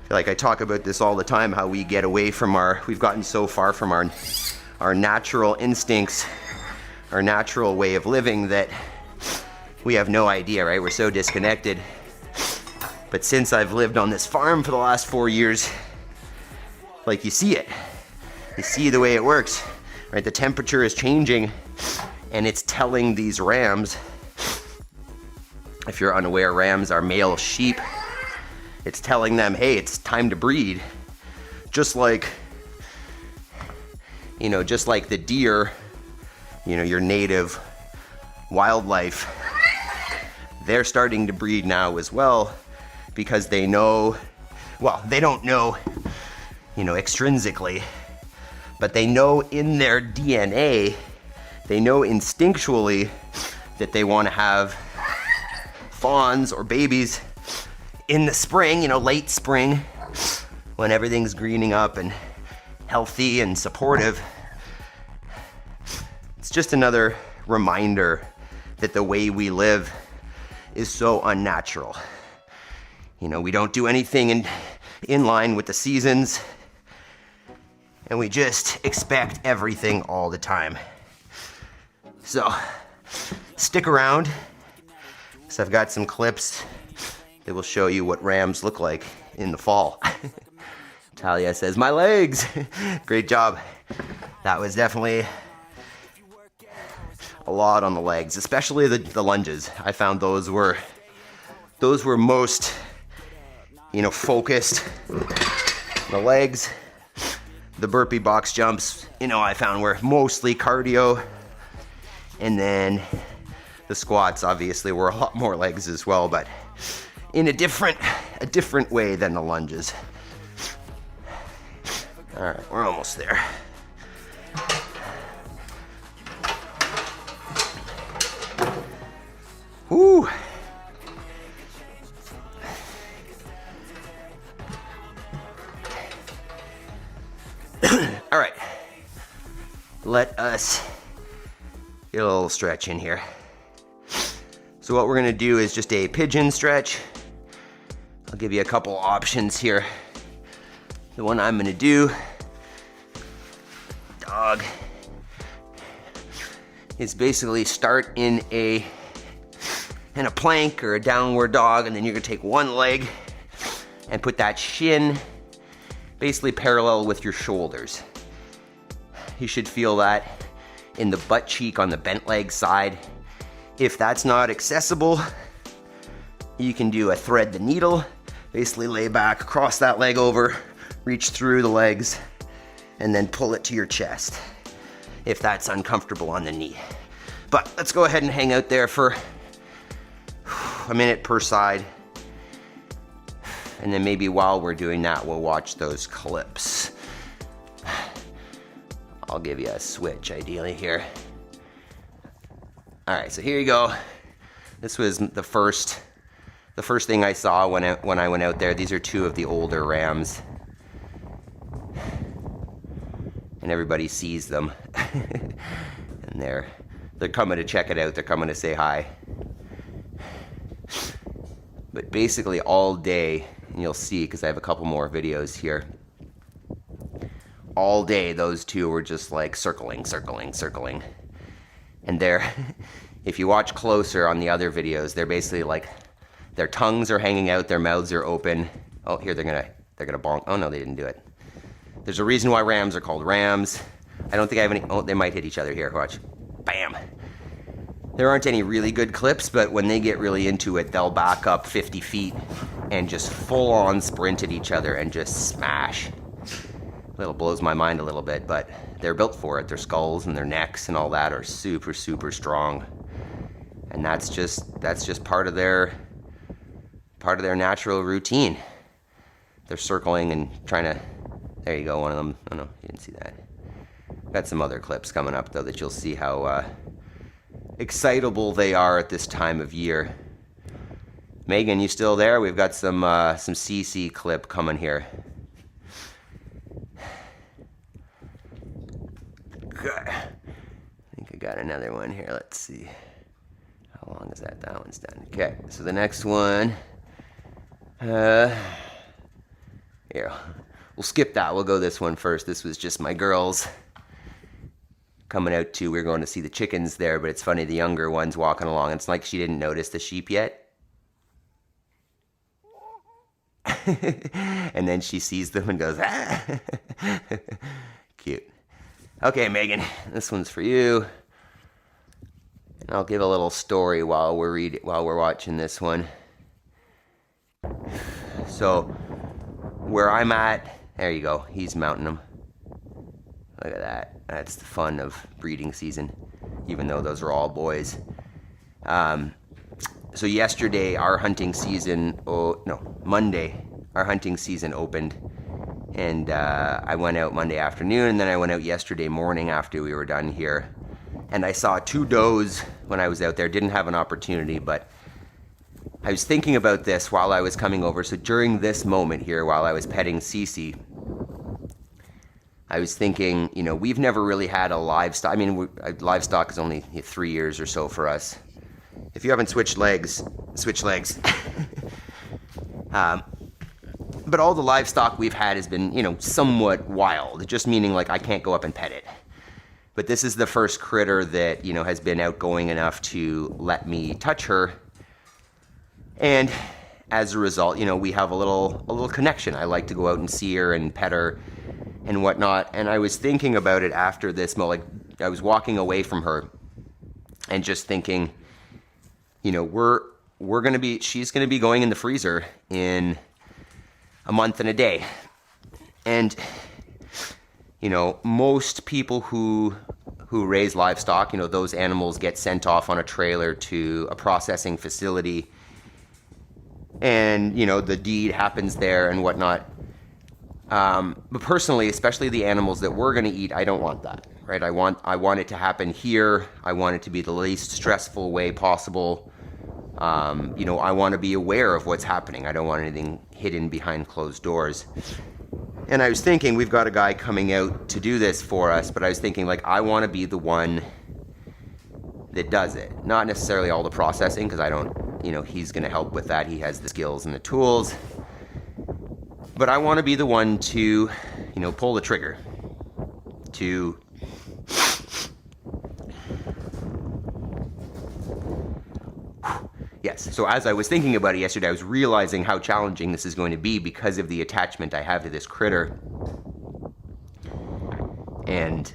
Like I talk about this all the time, how we get away from we've gotten so far from our natural instincts, our natural way of living, that we have no idea, right? We're so disconnected. But since I've lived on this farm for the last 4 years, like you see it. You see the way it works, right? The temperature is changing and it's telling these rams, if you're unaware, rams are male sheep. It's telling them, hey, it's time to breed. Just like, just like the deer, your native wildlife, they're starting to breed now as well, because they know, well, they don't know, extrinsically, but they know in their DNA, they know instinctually that they want to have fawns or babies in the spring, late spring, when everything's greening up and healthy and supportive. It's just another reminder that the way we live is so unnatural. We don't do anything in line with the seasons, and we just expect everything all the time. So, stick around, because I've got some clips that will show you what rams look like in the fall. Talia says, my legs! Great job. That was definitely a lot on the legs, especially the lunges. I found those were most, focused. The legs, the burpee box jumps, I found were mostly cardio. And then the squats obviously were a lot more legs as well, but in a different way than the lunges. All right, we're almost there. Whoo! All right, let us get a little stretch in here. So what we're gonna do is just a pigeon stretch. I'll give you a couple options here. The one I'm gonna do, dog, is basically start in a plank or a downward dog, and then you're gonna take one leg and put that shin basically parallel with your shoulders. You should feel that in the butt cheek on the bent leg side. If that's not accessible, you can do a thread the needle, basically lay back, cross that leg over, reach through the legs, and then pull it to your chest, if that's uncomfortable on the knee. But let's go ahead and hang out there for a minute per side. And then maybe while we're doing that, we'll watch those clips. I'll give you a switch ideally here. All right, so here you go. This was the first thing I saw when I went out there. These are two of the older rams. And everybody sees them. And they're coming to check it out. They're coming to say hi. But basically all day, and you'll see because I have a couple more videos here, all day those two were just like circling. And if you watch closer on the other videos, they're basically like, their tongues are hanging out, their mouths are open. Oh, here they're gonna bonk. Oh no, they didn't do it. There's a reason why rams are called rams. I don't think I have any, oh, they might hit each other here, watch. Bam. There aren't any really good clips, but when they get really into it, they'll back up 50 feet and just full on sprint at each other and just smash. It blows my mind a little bit, but they're built for it. Their skulls and their necks and all that are super, super strong. And that's just part of their natural routine. They're circling and trying to, there you go, one of them. Oh no, you didn't see that. Got some other clips coming up though that you'll see how excitable they are at this time of year. Megan, you still there? We've got some CC clip coming here. Good. I think I got another one here. Let's see. How long is that? That one's done. Okay, so the next one. Here, we'll skip that. We'll go this one first. This was just my girls coming out to, we were going to see the chickens there, but it's funny, the younger one's walking along. It's like she didn't notice the sheep yet. And then she sees them and goes, ah. Cute. Okay, Megan, this one's for you. And I'll give a little story while we're watching this one. So, where I'm at, there you go, he's mounting them. Look at that. That's the fun of breeding season, even though those are all boys. So yesterday, our hunting season, Monday, our hunting season opened. And I went out Monday afternoon, and then I went out yesterday morning after we were done here. And I saw 2 does when I was out there. Didn't have an opportunity, but I was thinking about this while I was coming over. So during this moment here, while I was petting Cece, I was thinking, we've never really had a livestock. I mean, livestock is only 3 years or so for us. If you haven't switched legs, switch legs. But all the livestock we've had has been, somewhat wild. Just meaning like I can't go up and pet it. But this is the first critter that, has been outgoing enough to let me touch her. And as a result, we have a little connection. I like to go out and see her and pet her and whatnot. And I was thinking about it after this, like I was walking away from her and just thinking, she's gonna be going in the freezer in a month and a day. And most people who raise livestock, those animals get sent off on a trailer to a processing facility, and the deed happens there and whatnot. But personally, especially the animals that we're going to eat, I don't want that, right? I want it to happen here. I want it to be the least stressful way possible. I want to be aware of what's happening. I don't want anything hidden behind closed doors. And I was thinking, we've got a guy coming out to do this for us, but I was thinking, I want to be the one that does it. Not necessarily all the processing, because I don't, he's going to help with that. He has the skills and the tools. But I want to be the one to, pull the trigger. To yes, so as I was thinking about it yesterday, I was realizing how challenging this is going to be because of the attachment I have to this critter. And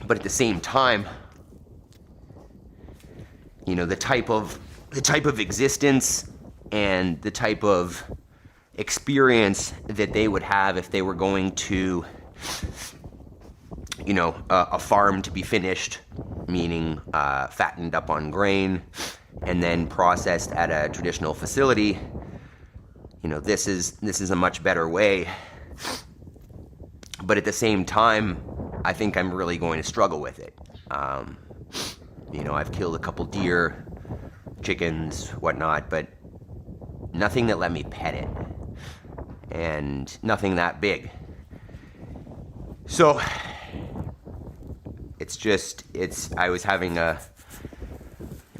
but at the same time, the type of existence and the type of experience that they would have if they were going to, a farm to be finished, meaning fattened up on grain and then processed at a traditional facility. This is a much better way. But at the same time, I think I'm really going to struggle with it. I've killed a couple deer, chickens, whatnot, but nothing that let me pet it, and nothing that big. So I was having a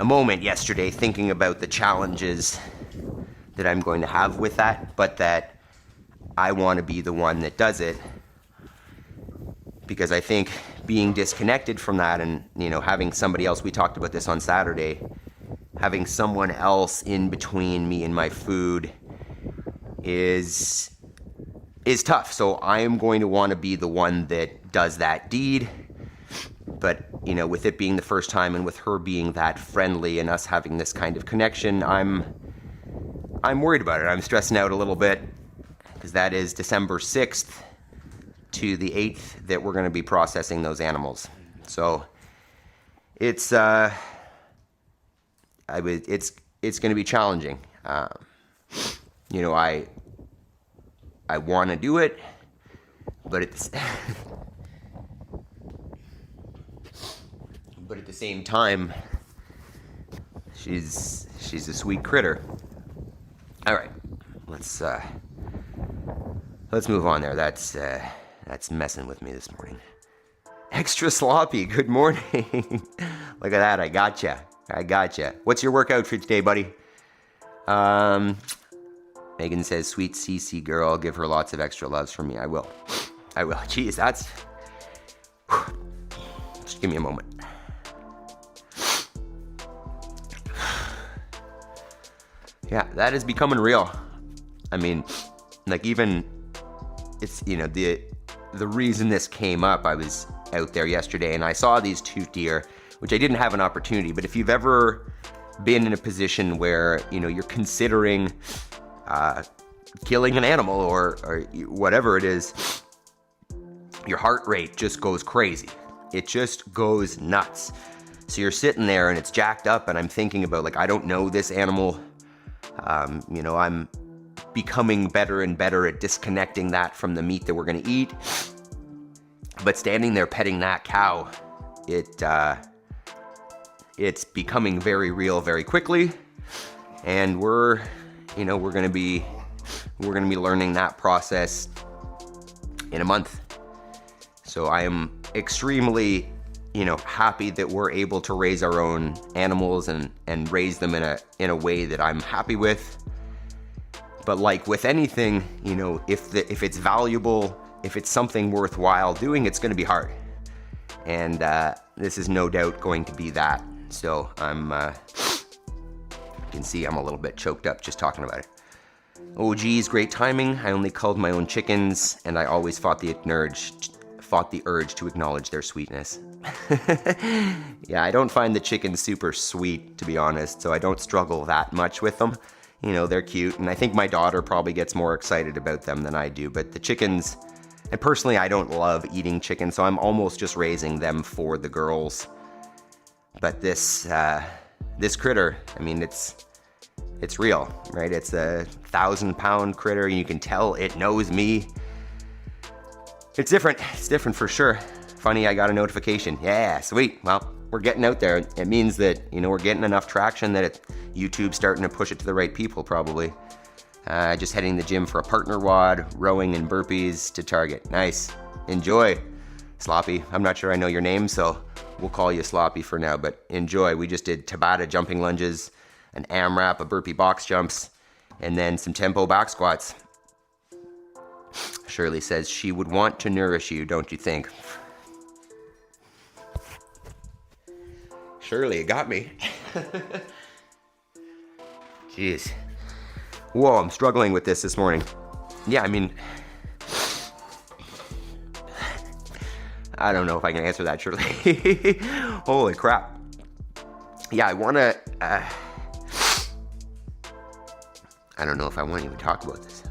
moment yesterday thinking about the challenges that I'm going to have with that, but that I want to be the one that does it, because I think being disconnected from that and, having somebody else, we talked about this on Saturday, having someone else in between me and my food is tough. So I am going to want to be the one that does that deed. But, with it being the first time and with her being that friendly and us having this kind of connection, I'm worried about it. I'm stressing out a little bit, because that is December 6th to the 8th that we're going to be processing those animals. So it's going to be challenging. I want to do it, but it's but at the same time, she's a sweet critter. All right, let's move on there. That's messing with me this morning. Extra sloppy. Good morning. Look at that. I gotcha. What's your workout for today, buddy? Megan says, sweet CC girl, give her lots of extra loves from me. I will. Jeez, that's... Just give me a moment. Yeah, that is becoming real. I mean, like even, it's, you know, the reason this came up, I was out there yesterday and I saw these 2 deer, which I didn't have an opportunity, but if you've ever been in a position where, you know, you're considering killing an animal or whatever it is, your heart rate just goes crazy. It just goes nuts. So you're sitting there and it's jacked up and I'm thinking about, like, I don't know this animal. You know, I'm becoming better and better at disconnecting that from the meat that we're going to eat. But standing there petting that cow, it's becoming very real very quickly. And we're going to be learning that process in a month. So I am extremely, you know, happy that we're able to raise our own animals and raise them in a way that I'm happy with. But like with anything, you know, if it's valuable, if it's something worthwhile doing, it's going to be hard. And this is no doubt going to be that. So I'm, you can see I'm a little bit choked up just talking about it. Oh geez, great timing. I only culled my own chickens and I always fought the urge to acknowledge their sweetness. Yeah, I don't find the chickens super sweet, to be honest, so I don't struggle that much with them. You know, they're cute, and I think my daughter probably gets more excited about them than I do, but the chickens, and personally I don't love eating chicken, so I'm almost just raising them for the girls. But this critter, I mean, it's real, right? It's a 1,000-pound critter, and you can tell it knows me. It's different for sure. Funny, I got a notification. Yeah, sweet. Well, we're getting out there. It means that, you know, we're getting enough traction that YouTube's starting to push it to the right people, probably. Just heading to the gym for a partner WOD, rowing and burpees to target. Nice. Enjoy. Sloppy. I'm not sure I know your name, so we'll call you Sloppy for now, but enjoy. We just did Tabata jumping lunges, an AMRAP, a Burpee Box Jumps, and then some tempo back squats. Shirley says, she would want to nourish you, don't you think? Shirley, it got me. Jeez. Whoa, I'm struggling with this morning. Yeah, I mean, I don't know if I can answer that, Shirley. Holy crap. Yeah, I want to, I don't know if I want to even talk about this.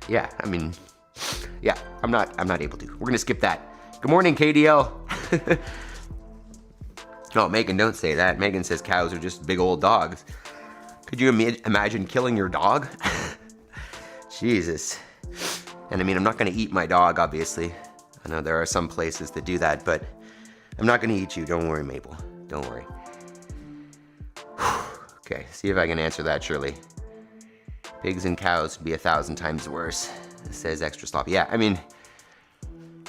Yeah, I mean, yeah, I'm not able to. We're going to skip that. Good morning, KDL. Oh, Megan, don't say that. Megan says cows are just big old dogs. Could you imagine killing your dog? Jesus. And I mean, I'm not going to eat my dog, obviously. I know there are some places that do that, but I'm not going to eat you. Don't worry, Mabel. Don't worry. Okay, see if I can answer that, Shirley. Pigs and cows would be 1,000 times worse, says Extra Sloppy. Yeah, I mean,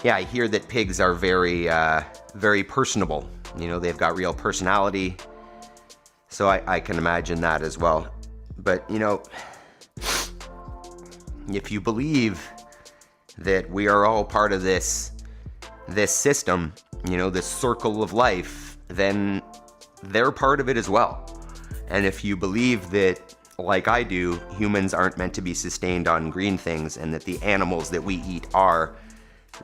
yeah, I hear that pigs are very, very personable. You know, they've got real personality. So I can imagine that as well. But, you know, if you believe that we are all part of this system, you know, this circle of life, then they're part of it as well. And if you believe that, like I do, humans aren't meant to be sustained on green things and that the animals that we eat are,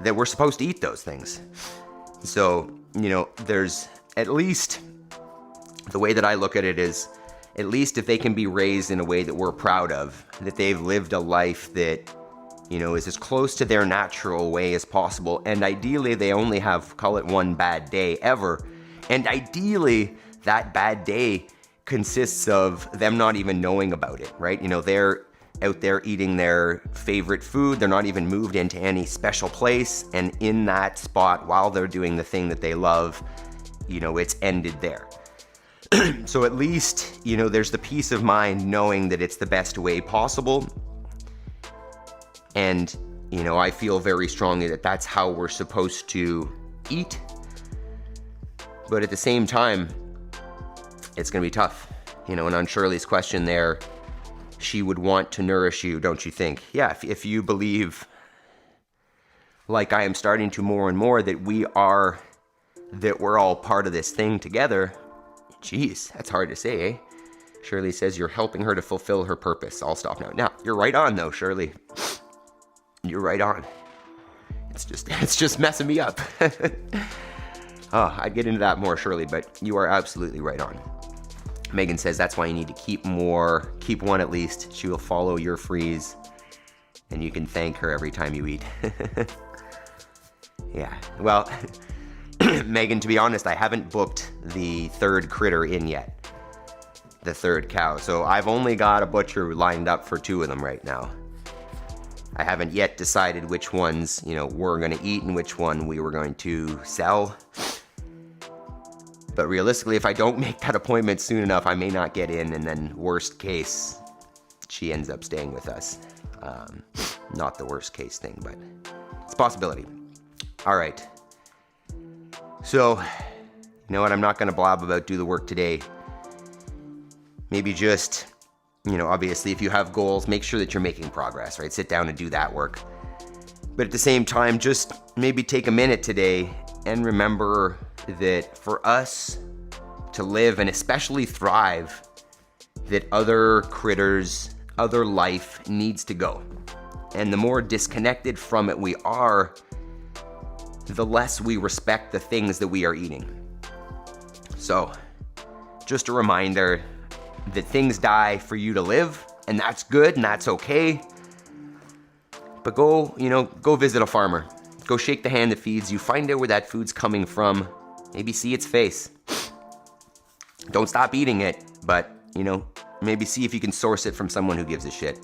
that we're supposed to eat those things. So, you know, there's at least, the way that I look at it is, at least if they can be raised in a way that we're proud of, that they've lived a life that, you know, is as close to their natural way as possible, and ideally they only have, call it one bad day ever, and ideally that bad day consists of them not even knowing about it, right? You know, they're out there eating their favorite food, they're not even moved into any special place, and in that spot, while they're doing the thing that they love, you know, it's ended there. So at least, you know, there's the peace of mind knowing that it's the best way possible. And, you know, I feel very strongly that that's how we're supposed to eat. But at the same time, it's going to be tough. And on Shirley's question there, she would want to nourish you, don't you think? Yeah, if you believe, like I am starting to more and more, that we're all part of this thing together. Jeez, that's hard to say, eh? Shirley says you're helping her to fulfill her purpose. I'll stop now. Now, you're right on though, Shirley. You're right on. It's just messing me up. Oh, I'd get into that more, Shirley, but you are absolutely right on. Megan says that's why you need to keep one at least. She will follow your freeze, and you can thank her every time you eat. Yeah, well, Megan, to be honest, I haven't booked the third critter in yet. The third cow. So I've only got a butcher lined up for 2 of them right now. I haven't yet decided which ones, we're going to eat and which one we were going to sell. But realistically, if I don't make that appointment soon enough, I may not get in, and then worst case, she ends up staying with us. Not the worst case thing, but it's a possibility. All right. So, you know what? I'm not going to blab about do the work today. Maybe just, obviously if you have goals, make sure that you're making progress, right? Sit down and do that work. But at the same time, just maybe take a minute today and remember that for us to live and especially thrive, that other critters, other life needs to go. And the more disconnected from it we are, the less we respect the things that we are eating. So, just a reminder that things die for you to live, and that's good and that's okay. But go visit a farmer. Go shake the hand that feeds you. Find out where that food's coming from. Maybe see its face. Don't stop eating it, but, maybe see if you can source it from someone who gives a shit.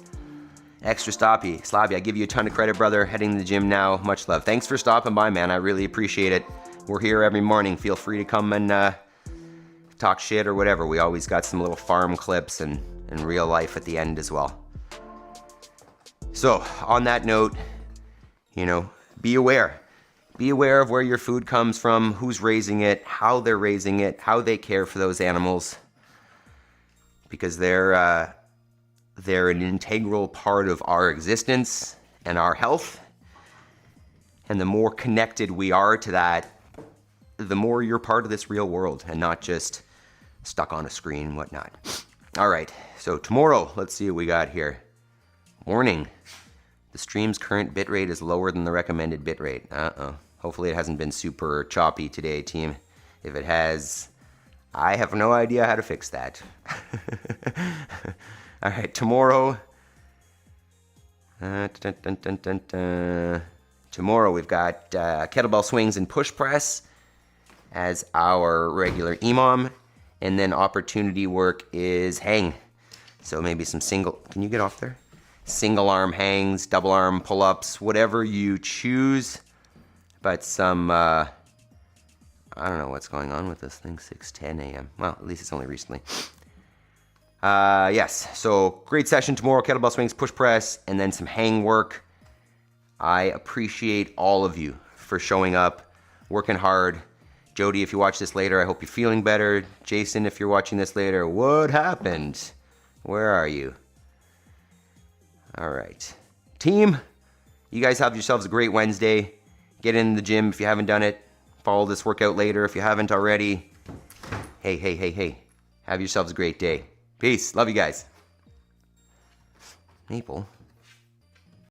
Extra Slappy, I give you a ton of credit, brother. Heading to the gym now. Much love. Thanks for stopping by, man. I really appreciate it. We're here every morning. Feel free to come and talk shit or whatever. We always got some little farm clips and real life at the end as well. So, on that note, be aware. Be aware of where your food comes from, who's raising it, how they're raising it, how they care for those animals. Because they're an integral part of our existence and our health. And the more connected we are to that, the more you're part of this real world and not just stuck on a screen and whatnot. All right, so tomorrow, let's see what we got here. Warning, the stream's current bitrate is lower than the recommended bitrate. Hopefully it hasn't been super choppy today, team. If it has, I have no idea how to fix that. All right, tomorrow. Tomorrow we've got kettlebell swings and push press as our regular EMOM. And then opportunity work is hang. So maybe some can you get off there? Single arm hangs, double arm pull-ups, whatever you choose. But some, I don't know what's going on with this thing, 6:10 a.m. Well, at least it's only recently. Yes, so great session tomorrow, kettlebell swings, push press, and then some hang work. I appreciate all of you for showing up, working hard. Jody, if you watch this later, I hope you're feeling better. Jason, if you're watching this later, what happened? Where are you? All right. Team, you guys have yourselves a great Wednesday. Get in the gym if you haven't done it. Follow this workout later if you haven't already. Hey. Have yourselves a great day. Peace. Love you guys. Maple.